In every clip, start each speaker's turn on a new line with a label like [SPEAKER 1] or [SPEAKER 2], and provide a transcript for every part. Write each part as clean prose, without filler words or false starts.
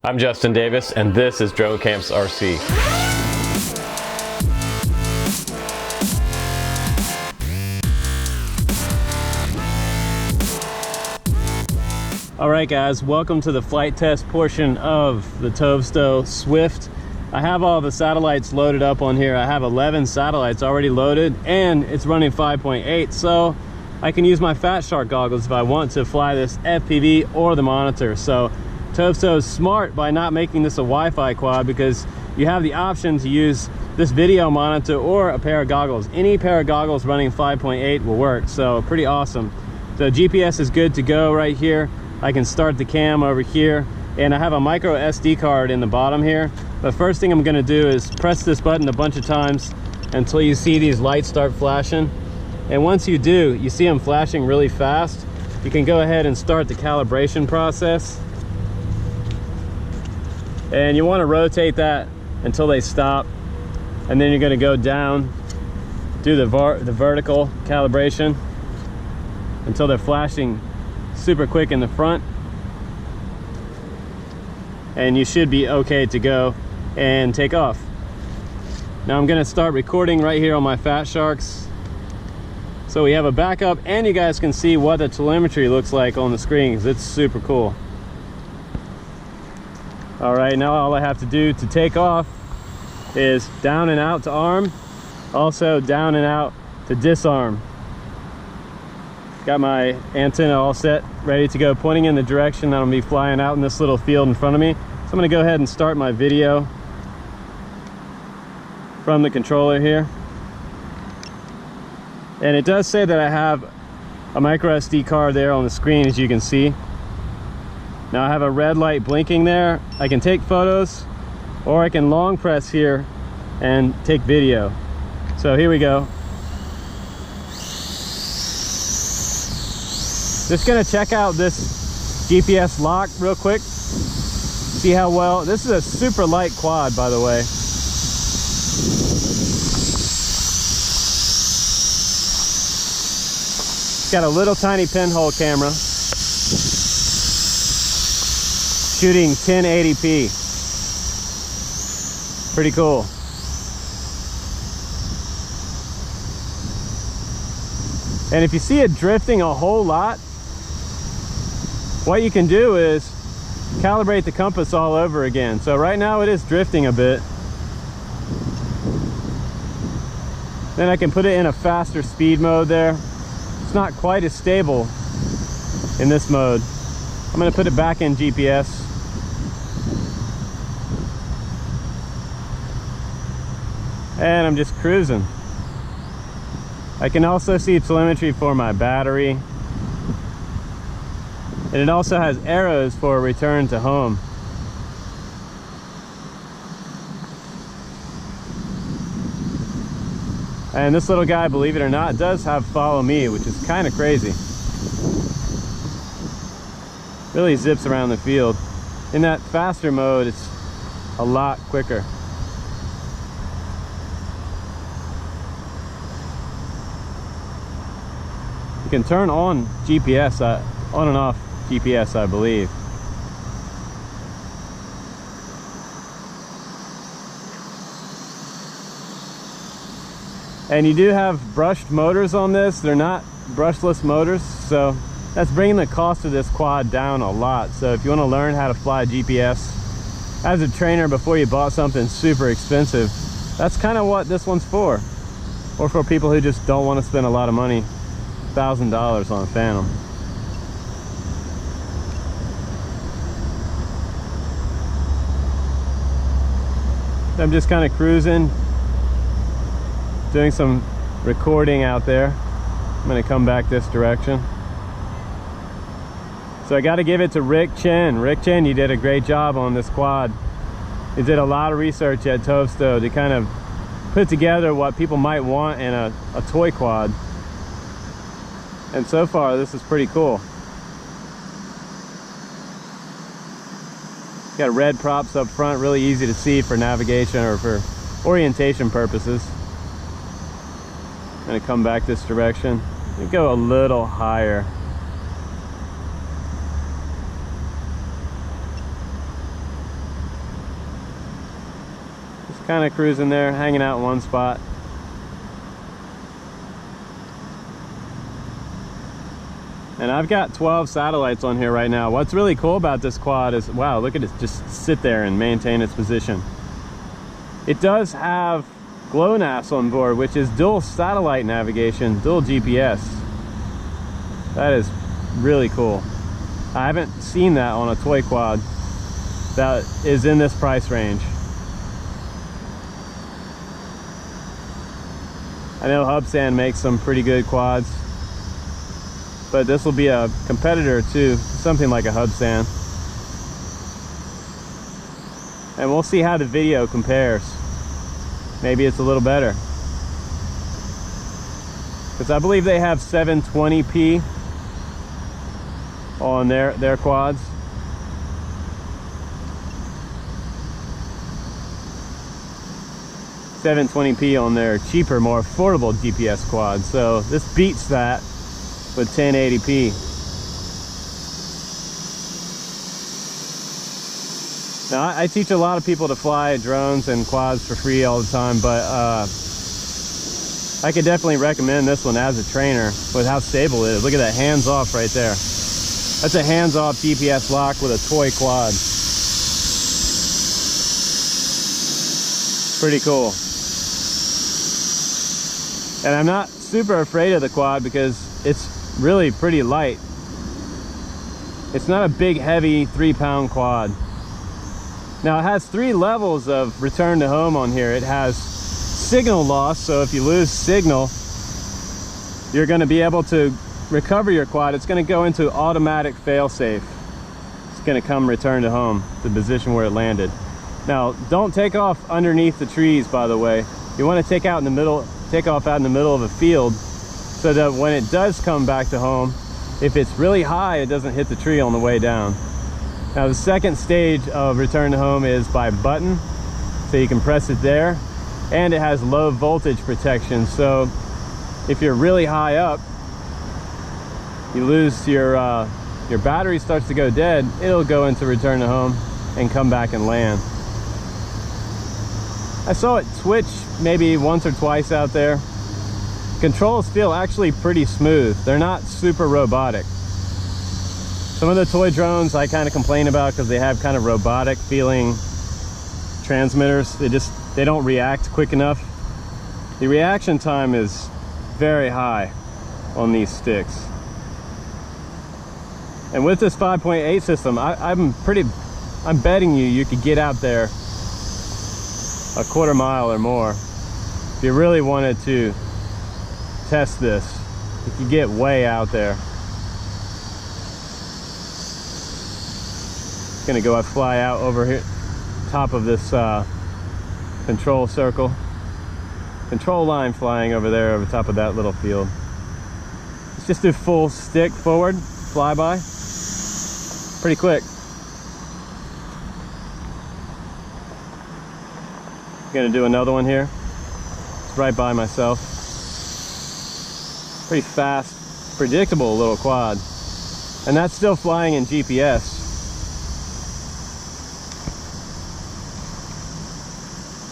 [SPEAKER 1] I'm Justin Davis, and this is Drone Camps RC. Alright guys, welcome to the flight test portion of the TOVSTO Swift. I have all the satellites loaded up on here. I have 11 satellites already loaded, and it's running 5.8, so I can use my Fatshark goggles if I want to fly this FPV or the monitor. So TOVSTO is smart by not making this a Wi-Fi quad, because you have the option to use this video monitor or a pair of goggles. Any pair of goggles running 5.8 will work, so pretty awesome. The GPS is good to go right here. I can start the cam over here, and I have a micro SD card in the bottom here. The first thing I'm going to do is press this button a bunch of times until you see these lights start flashing. And once you do, you see them flashing really fast, you can go ahead and start the calibration process. And you want to rotate that until they stop, and then you're going to go down, do the vertical calibration until they're flashing super quick in the front, and you should be okay to go and take off. Now I'm going to start recording right here on my Fatsharks, so we have a backup, and you guys can see what the telemetry looks like on the screen, because it's super cool. All right, now all I have to do to take off is down and out to arm, also down and out to disarm. Got my antenna all set, ready to go, pointing in the direction that I'm gonna be flying out in this little field in front of me. So I'm gonna go ahead and start my video from the controller here. And it does say that I have a micro SD card there on the screen, as you can see. Now I have a red light blinking there. I can take photos, or I can long press here and take video. So here we go. Just gonna check out this GPS lock real quick. See how well, this is a super light quad, by the way. It's got a little tiny pinhole camera. Shooting 1080p. Pretty cool. And if you see it drifting a whole lot, what you can do is calibrate the compass all over again. So right now it is drifting a bit. Then I can put it in a faster speed mode there. It's not quite as stable in this mode. I'm going to put it back in GPS. And I'm just cruising. I can also see telemetry for my battery. And it also has arrows for return to home. And this little guy, believe it or not, does have follow me, which is kind of crazy. Really zips around the field. In that faster mode, it's a lot quicker. You can turn on GPS, on and off GPS, I believe. And you do have brushed motors on this. They're not brushless motors, so that's bringing the cost of this quad down a lot. So if you want to learn how to fly GPS as a trainer before you bought something super expensive, that's kind of what this one's for. Or for people who just don't want to spend a lot of money, $1,000 on a Phantom. I'm just kind of cruising, doing some recording out there. I'm going to come back this direction. So I got to give it to Rick Chen. Rick Chen, you did a great job on this quad. He did a lot of research at TOVSTO to kind of put together what people might want in a toy quad. And so far, this is pretty cool. Got red props up front, really easy to see for navigation or for orientation purposes. I'm gonna come back this direction and go a little higher. Just kind of cruising there, hanging out in one spot. And I've got 12 satellites on here right now. What's really cool about this quad is, wow, look at it just sit there and maintain its position. It does have GLONASS on board, which is dual satellite navigation, dual GPS. That is really cool. I haven't seen that on a toy quad that is in this price range. I know HUBSAN makes some pretty good quads, but this will be a competitor to something like a HUBSAN. And we'll see how the video compares. Maybe it's a little better. Because I believe they have 720p on their quads. .720p on their cheaper, more affordable GPS quad. So this beats that with 1080p. Now I teach a lot of people to fly drones and quads for free all the time, but I could definitely recommend this one as a trainer with how stable it is. Look at that, hands off right there. That's a hands off GPS lock with a toy quad. Pretty cool. And I'm not super afraid of the quad because it's really pretty light. It's not a big, heavy 3-pound quad. Now it has 3 levels of return to home on here. It has signal loss, so if you lose signal, you're going to be able to recover your quad. It's going to go into automatic fail-safe. It's going to come return to home, the position where it landed. Now, don't take off underneath the trees, by the way. You want to take off out in the middle of a field so that when it does come back to home, if it's really high, it doesn't hit the tree on the way down. Now, the second stage of return to home is by button, so you can press it there, and it has low voltage protection. So if you're really high up, you lose your battery starts to go dead, it'll go into return to home and come back and land. I saw it twitch maybe once or twice out there. Controls feel actually pretty smooth. They're not super robotic. Some of the toy drones I kind of complain about because they have kind of robotic feeling transmitters. They don't react quick enough. The reaction time is very high on these sticks. And with this 5.8 system, I'm betting you could get out there a quarter mile or more. If you really wanted to test this, you could get way out there. It's gonna go fly out over here, top of this control circle. Control line flying over there over top of that little field. Let's just do full stick forward, flyby. Pretty quick. Gonna do another one here. It's right by myself. Pretty fast, predictable little quad. And that's still flying in GPS.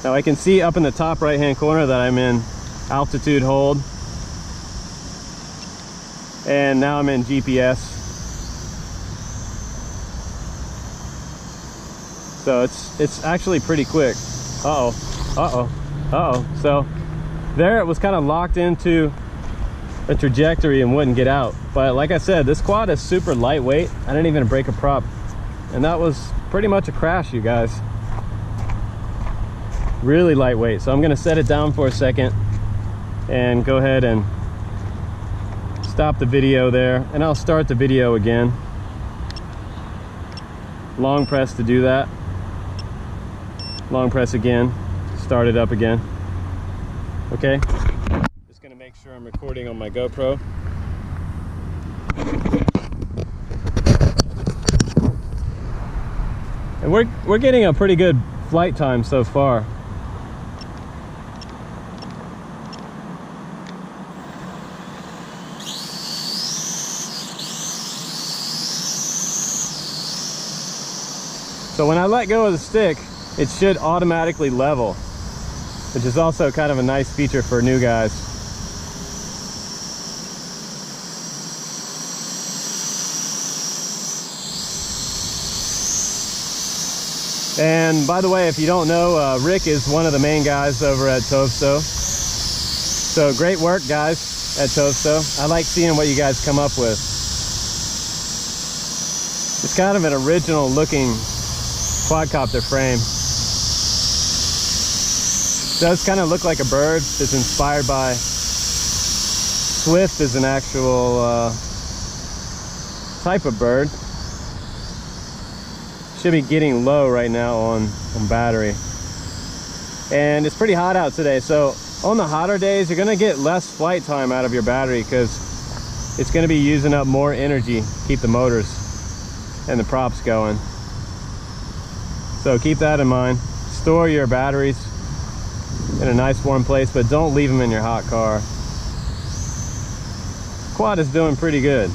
[SPEAKER 1] Now I can see up in the top right hand corner that I'm in altitude hold. And now I'm in GPS. So it's actually pretty quick. So there it was kind of locked into a trajectory and wouldn't get out. But like I said, this quad is super lightweight. I didn't even break a prop. And that was pretty much a crash, you guys. Really lightweight. So I'm gonna set it down for a second and go ahead and stop the video there. And I'll start the video again. Long press to do that. Long press again, start it up again. Okay, just gonna make sure I'm recording on my GoPro. And we're getting a pretty good flight time so far. So when I let go of the stick, it should automatically level, which is also kind of a nice feature for new guys. And by the way, if you don't know, Rick is one of the main guys over at TOVSTO. So great work, guys, at TOVSTO. I like seeing what you guys come up with. It's kind of an original looking quadcopter frame. It does kind of look like a bird. It's inspired by Swift, is an actual type of bird. Should be getting low right now on battery. And it's pretty hot out today, so on the hotter days you're gonna get less flight time out of your battery because it's gonna be using up more energy to keep the motors and the props going. So keep that in mind. Store your batteries in a nice warm place, but don't leave them in your hot car. Quad is doing pretty good.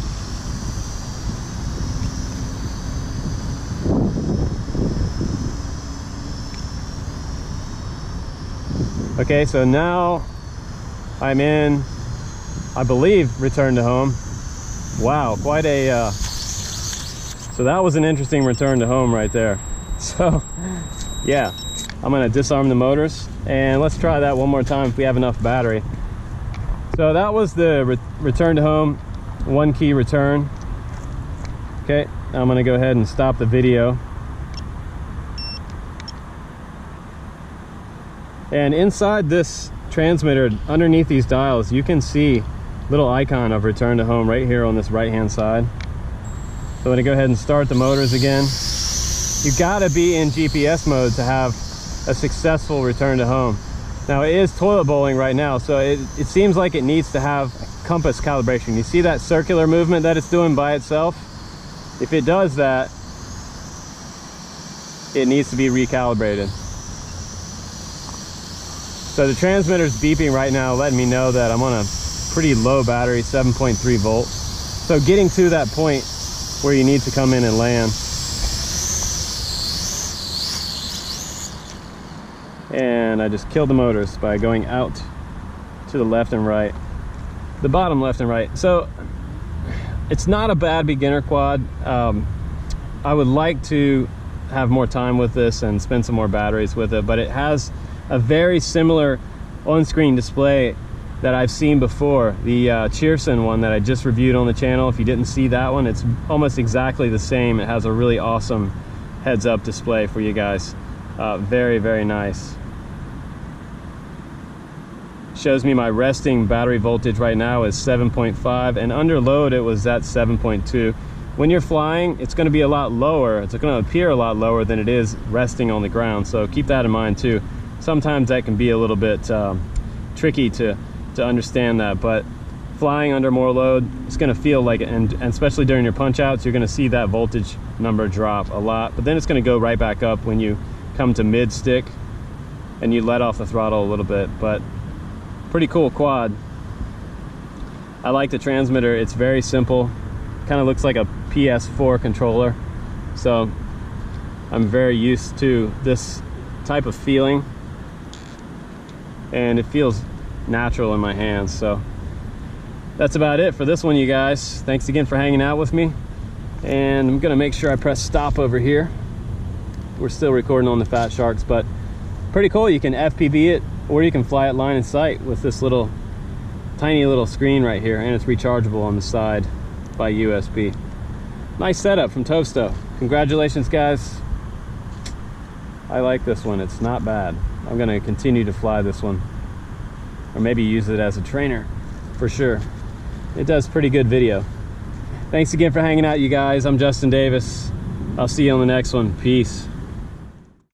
[SPEAKER 1] Okay, so now I'm in, I believe, return to home. Wow, quite a, so that was an interesting return to home right there. So, yeah, I'm gonna disarm the motors and let's try that one more time if we have enough battery. So that was the return to home, one key return. Okay, I'm gonna go ahead and stop the video. And inside this transmitter, underneath these dials, you can see little icon of return to home right here on this right hand side. So I'm going to go ahead and start the motors again. You've got to be in GPS mode to have a successful return to home. Now it is toilet bowling right now, so it seems like it needs to have compass calibration. You see that circular movement that it's doing by itself? If it does that, it needs to be recalibrated. So the transmitter's beeping right now, letting me know that I'm on a pretty low battery, 7.3 volts. So getting to that point where you need to come in and land. And I just killed the motors by going out to the left and right, the bottom left and right. So it's not a bad beginner quad. I would like to have more time with this and spend some more batteries with it, but it has a very similar on-screen display that I've seen before, the HUBSAN one that I just reviewed on the channel. If you didn't see that one, it's almost exactly the same. It has a really awesome heads-up display for you guys. Very, very nice. Shows me my resting battery voltage right now is 7.5, and under load it was at 7.2. When you're flying, it's going to be a lot lower. It's going to appear a lot lower than it is resting on the ground, so keep that in mind too. Sometimes that can be a little bit tricky to understand that, but flying under more load, it's going to feel like it, and especially during your punch outs, you're going to see that voltage number drop a lot, but then it's going to go right back up when you come to mid stick and you let off the throttle a little bit. But pretty cool quad. I like the transmitter. It's very simple, kind of looks like a PS4 controller, so I'm very used to this type of feeling, and it feels natural in my hands. So that's about it for this one, you guys. Thanks again for hanging out with me, and I'm gonna make sure I press stop over here. We're still recording on the Fatsharks, but pretty cool. You can FPV it or you can fly it line of sight with this little tiny little screen right here, and it's rechargeable on the side by USB. Nice setup from TOVSTO. Congratulations, guys. I like this one. It's not bad. I'm going to continue to fly this one, or maybe use it as a trainer for sure. It does pretty good video. Thanks again for hanging out, you guys. I'm Justin Davis. I'll see you on the next one. Peace.